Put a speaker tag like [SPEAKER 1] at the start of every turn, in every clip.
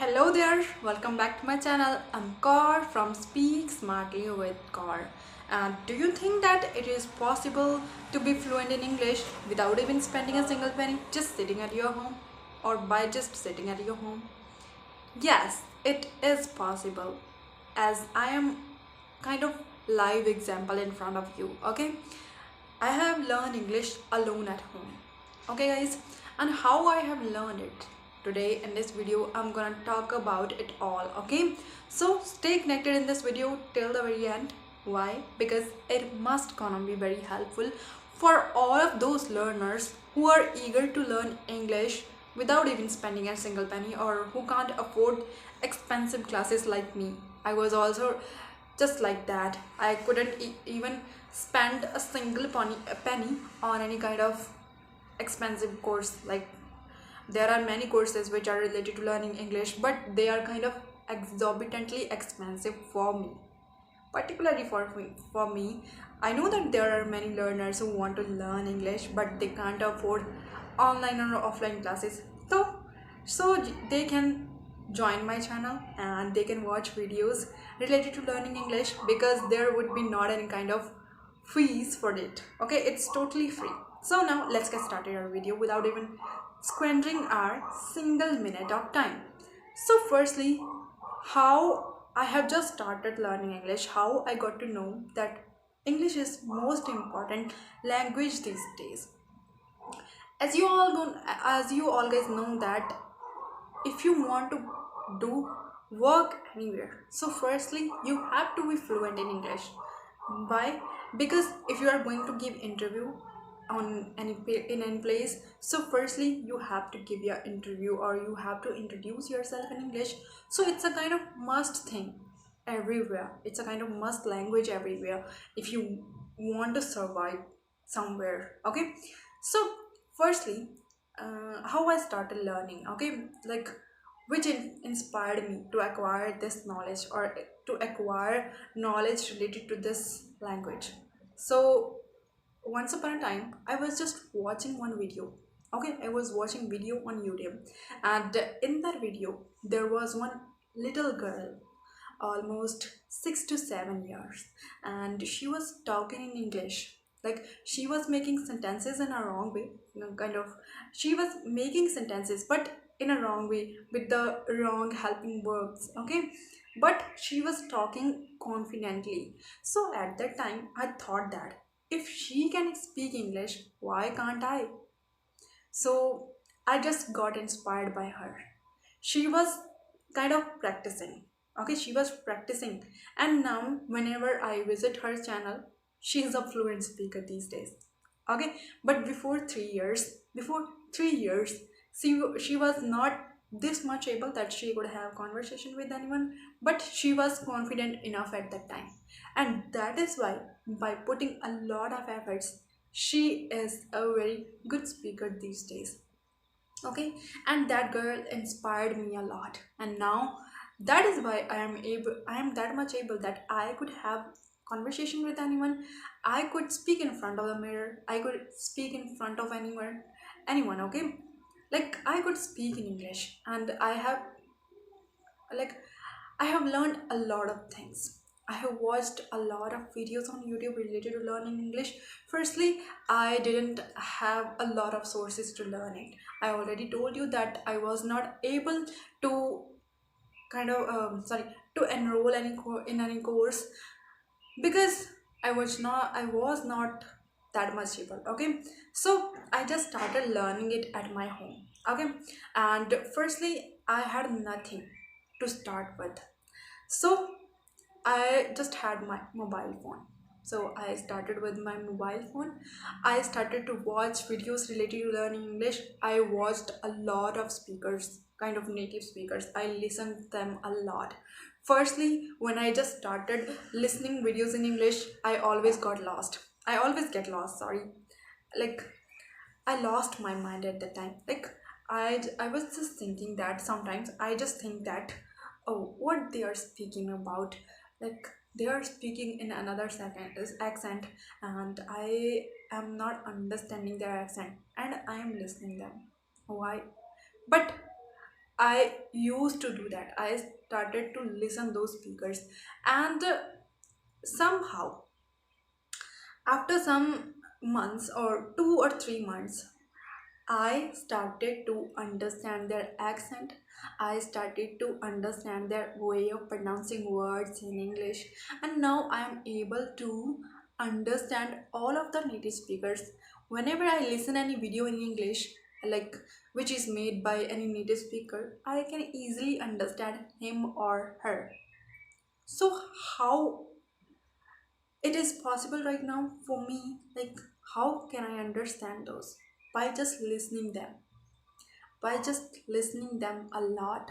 [SPEAKER 1] Hello there, welcome back to my channel. I'm Kaur from Speak Smartly with Kaur. And do you think that it is possible to be fluent in English without even spending a single penny just sitting at your home or by just sitting at your home? Yes, it is possible as I am kind of live example in front of you, okay? I have learned English alone at home. Okay guys, and how I have learned it. Today in this video I'm gonna talk about it all, okay? So stay connected in this video till the very end. Why? Because it must gonna be very helpful for all of those learners who are eager to learn English without even spending a single penny or who can't afford expensive classes like me. I was also just like that. I couldn't even spend a single penny on any kind of expensive course. Like there are many courses which are related to learning English, but they are kind of exorbitantly expensive for me, particularly for me. I know that there are many learners who want to learn English but they can't afford online or offline classes, so they can join my channel and they can watch videos related to learning English because there would be not any kind of fees for it. Okay, it's totally free. So now let's get started our video without even squandering our single minute of time. So firstly, how I have just started learning English, how I got to know that English is most important language these days. As you all guys know that if you want to do work anywhere, so firstly you have to be fluent in English. Why? Because if you are going to give interview on in any place, so firstly you have to give your interview or you have to introduce yourself in English. So it's a kind of must thing everywhere. It's a kind of must language everywhere if you want to survive somewhere. Okay, so firstly, how I started learning, okay, like which inspired me to acquire this knowledge or to acquire knowledge related to this language. So once upon a time I was just watching one video. Okay, I was watching video on YouTube, and in that video there was one little girl, almost 6 to 7 years, and she was talking in English. Like she was making sentences in a wrong way, kind of. She was making sentences, but in a wrong way with the wrong helping verbs. Okay, but she was talking confidently. So at that time, I thought that if she can speak English, why can't I? So I just got inspired by her. She was kind of practicing. Okay, she was practicing, and now whenever I visit her channel, she is a fluent speaker these days. Okay, but before 3 years, she was not this much able that she could have conversation with anyone, but she was confident enough at that time, and that is why by putting a lot of efforts, she is a very good speaker these days. Okay, and that girl inspired me a lot, and now that is why I am that much able that I could have conversation with anyone. I could speak in front of the mirror, I could speak in front of anyone. Okay, like I could speak in English, and like I have learned a lot of things. I have watched a lot of videos on YouTube related to learning English. Firstly, I didn't have a lot of sources to learn it. I already told you that I was not able to sorry, to enroll in any course because I was not that much able. Okay, so I just started learning it at my home. Okay, and firstly I had nothing to start with, so I just had my mobile phone. So I started with my mobile phone. I started to watch videos related to learning English. I watched a lot of speakers, kind of native speakers. I listened to them a lot. Firstly, when I just started listening videos in English, I always got lost. I always get lost, sorry. Like I lost my mind at the time. Like I was just thinking that sometimes I just think that, oh, what they are speaking about, like they are speaking in another second is accent, and I am not understanding their accent, and I am listening them. Why? But I used to do that. I started to listen those speakers, and somehow after some months or 2 or 3 months, I started to understand their accent. I started to understand their way of pronouncing words in English. And now I am able to understand all of the native speakers. Whenever I listen any video in English, like which is made by any native speaker, I can easily understand him or her. So how it is possible right now for me, like how can I understand those? By just listening them, by just listening them a lot.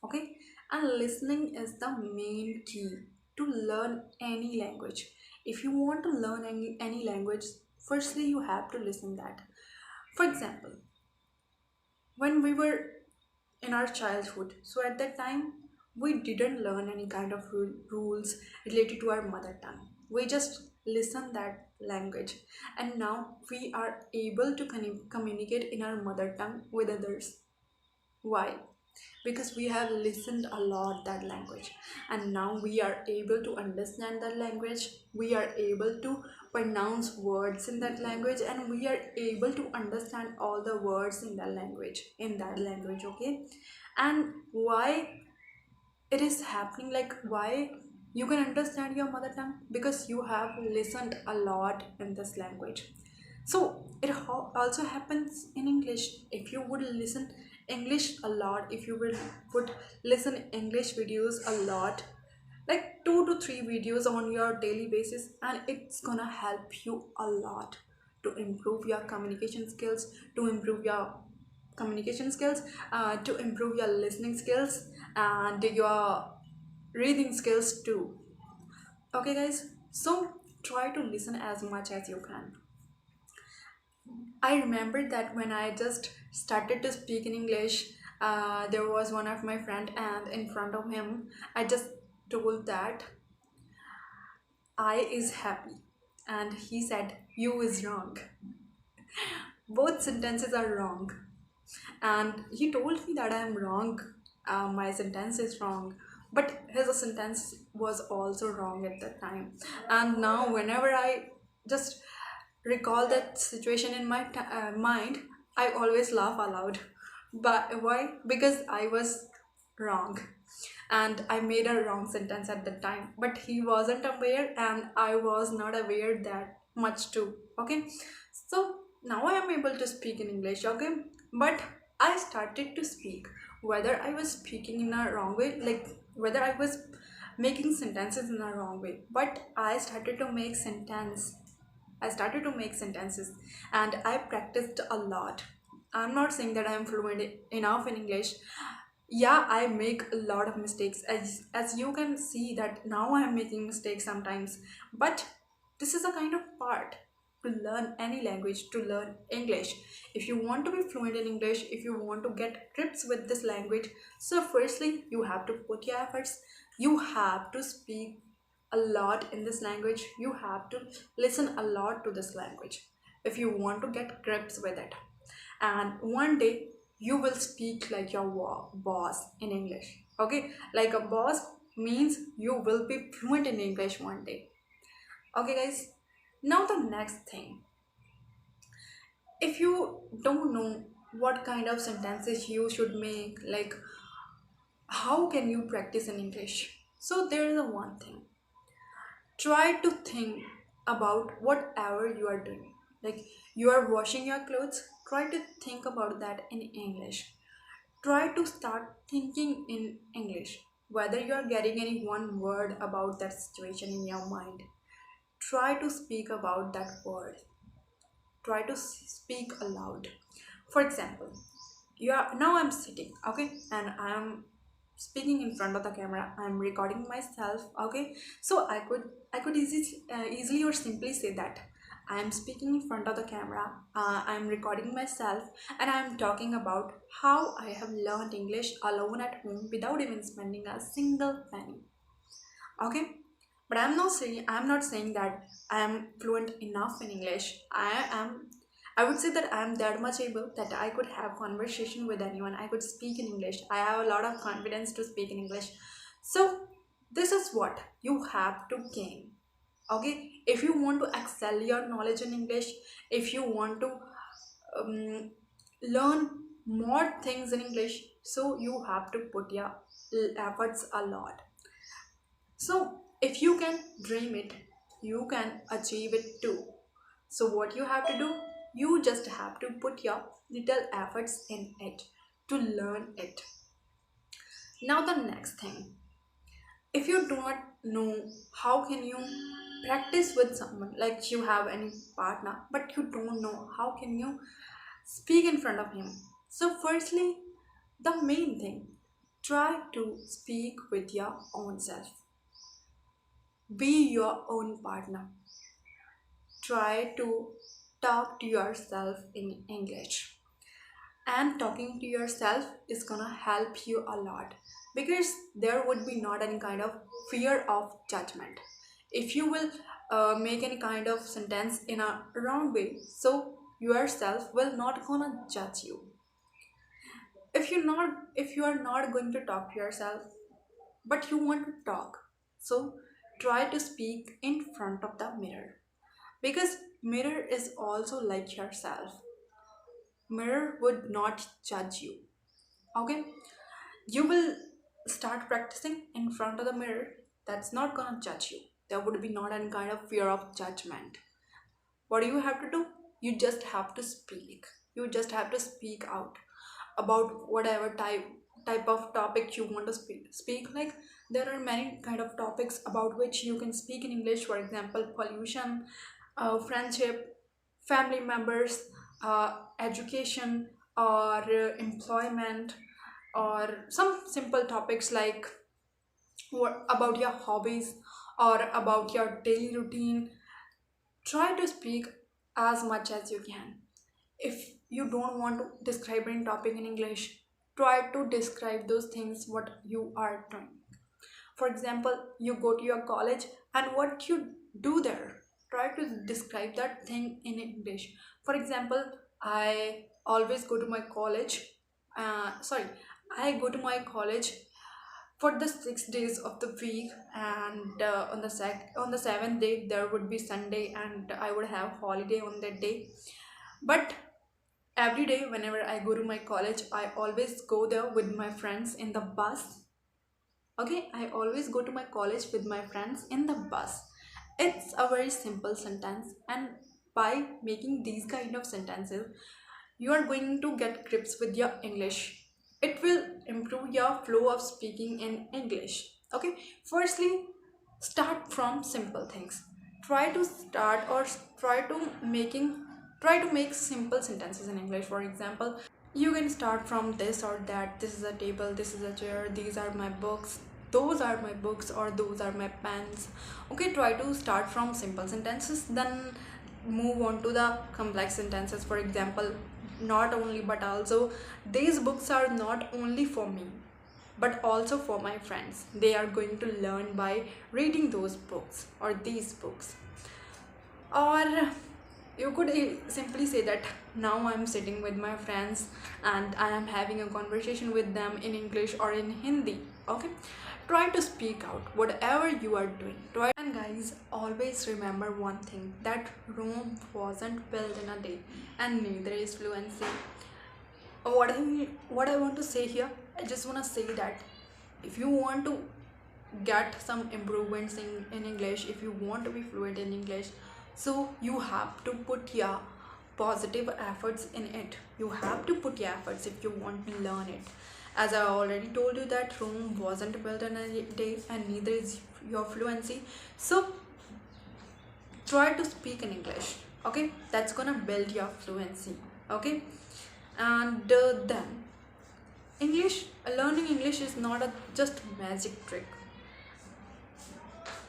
[SPEAKER 1] Okay, and listening is the main key to learn any language. If you want to learn any language, firstly you have to listen that. For example, when we were in our childhood, so at that time we didn't learn any kind of rules related to our mother tongue. We just listen that language, and now we are able to communicate in our mother tongue with others. Why? Because we have listened a lot that language, and now we are able to understand that language. We are able to pronounce words in that language, and we are able to understand all the words in that language. Okay, and why it is happening, like why you can understand your mother tongue? Because you have listened a lot in this language. So it also happens in English. If you would listen English a lot, if you would listen English videos a lot, like 2 to 3 videos on your daily basis, and it's gonna help you a lot to improve your communication skills, to improve your communication skills, to improve your listening skills and your reading skills too. Okay guys, so try to listen as much as you can. I remember that when I just started to speak in English, there was one of my friend, and in front of him I just told that I is happy, and he said you is wrong. Both sentences are wrong, and he told me that I am wrong. My sentence is wrong, but his sentence was also wrong at that time. And now whenever I just recall that situation in my mind, I always laugh aloud. But why? Because I was wrong, and I made a wrong sentence at the time, but he wasn't aware and I was not aware that much too. Okay, so now I am able to speak in English. Okay, but I started to speak, whether I was speaking in a wrong way, like whether I was making sentences in a wrong way, but I started to make sentences, and I practiced a lot. I'm not saying that I'm fluent enough in English. Yeah, I make a lot of mistakes, as you can see that now I am making mistakes sometimes, but this is a kind of part to learn any language, to learn English. If you want to be fluent in English, if you want to get grips with this language, so firstly you have to put your efforts. You have to speak a lot in this language. You have to listen a lot to this language if you want to get grips with it. And one day you will speak like your boss in English. Okay, like a boss means you will be fluent in English one day. Okay guys, now the next thing, if you don't know what kind of sentences you should make, like how can you practice in English? So there is a one thing, try to think about whatever you are doing, like you are washing your clothes, try to think about that in English. Try to start thinking in English, whether you are getting any one word about that situation in your mind. Try to speak about that word. Try to speak aloud. For example, you are now I'm sitting, okay, and I'm speaking in front of the camera. I'm recording myself, okay. So I could easily or simply say that I am speaking in front of the camera, I'm recording myself, and I'm talking about how I have learned English alone at home without even spending a single penny. Okay, but I'm not saying that I am fluent enough in English. I am I would say that I am that much able that I could have conversation with anyone. I could speak in English. I have a lot of confidence to speak in English. So this is what you have to gain. Okay, if you want to excel your knowledge in English, if you want to um, learn more things in English, so you have to put your efforts a lot. So if you can dream it, you can achieve it too. So what you have to do, you just have to put your little efforts in it to learn it. Now the next thing, if you do not know how can you practice with someone, like you have any partner but you don't know how can you speak in front of him. So firstly, the main thing, try to speak with your own self. Be your own partner. Try to talk to yourself in English. And talking to yourself is gonna help you a lot, because there would be not any kind of fear of judgment. If you will make any kind of sentence in a wrong way, so yourself will not gonna judge you. If you are not going to talk to yourself but you want to talk, so try to speak in front of the mirror, because mirror is also like yourself. Mirror would not judge you. Okay, you will start practicing in front of the mirror. That's not gonna judge you. There would be not any kind of fear of judgment. What do you have to do? You just have to speak. You just have to speak out about whatever type of topic you want to speak. Like, there are many kind of topics about which you can speak in English. For example, pollution, friendship, family members, education, or employment, or some simple topics like what about your hobbies or about your daily routine. Try to speak as much as you can. If you don't want to describe any topic in English, try to describe those things what you are doing. For example, you go to your college and what you do there, try to describe that thing in English. For example, I always go to my college, sorry, I go to my college for the 6 days of the week, and on the seventh day there would be Sunday and I would have holiday on that day. But every day whenever I go to my college, I always go there with my friends in the bus. Okay, I always go to my college with my friends in the bus. It's a very simple sentence, and by making these kind of sentences, you are going to get grips with your English. It will improve your flow of speaking in English. Okay, firstly, start from simple things. Try to start or try to make simple sentences in English. For example, you can start from this or that. This is a table, this is a chair, these are my books, those are my books, or those are my pens. Okay, try to start from simple sentences, then move on to the complex sentences. For example, not only but also, these books are not only for me but also for my friends. They are going to learn by reading those books or these books. Or you could simply say that now I'm sitting with my friends and I am having a conversation with them in English or in Hindi. Okay, try to speak out whatever you are doing. Try. And guys, always remember one thing, that Rome wasn't built in a day, and neither is fluency. What I want to say here, I just want to say that if you want to get some improvements in English, if you want to be fluent in English, so you have to put your positive efforts in it. You have to put your efforts if you want to learn it. As I already told you that Rome wasn't built in a day, and neither is your fluency. So try to speak in English. Okay, that's gonna build your fluency. Okay, and then English, learning English is not a just magic trick.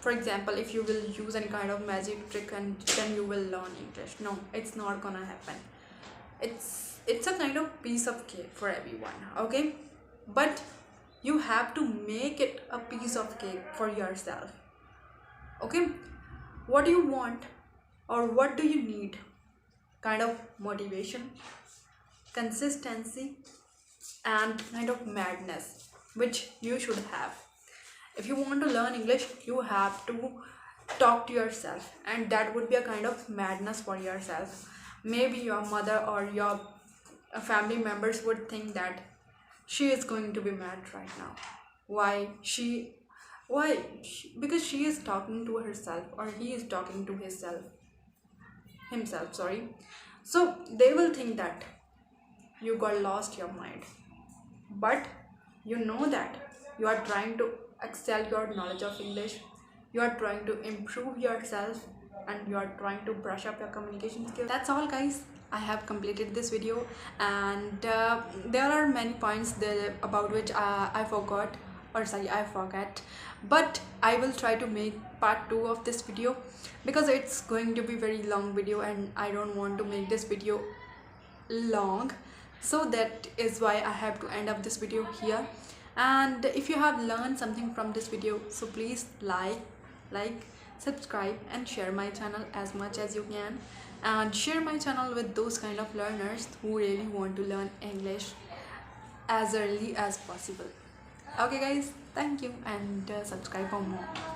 [SPEAKER 1] For example, if you will use any kind of magic trick and then you will learn English, no, it's not gonna happen. It's a kind of piece of cake for everyone. Okay, but you have to make it a piece of cake for yourself. Okay, what do you want or what do you need? kind of motivation, consistency, and kind of madness which you should have. If you want to learn English, you have to talk to yourself, and that would be a kind of madness for yourself. Maybe your mother or your family members would think that she is going to be mad right now. Why she? Why? Because she is talking to herself, or he is talking to himself. Sorry. So they will think that you got lost your mind, but you know that you are trying to excel your knowledge of English, you are trying to improve yourself, and you are trying to brush up your communication skills. That's all, guys. I have completed this video, and there are many points there about which I forgot, or sorry, I forget, but I will try to make part 2 of this video, because it's going to be very long video and I don't want to make this video long. So that is why I have to end up this video here. And if you have learned something from this video, so please like, subscribe, and share my channel as much as you can, and share my channel with those kind of learners who really want to learn English as early as possible. Okay guys, thank you, and subscribe for more.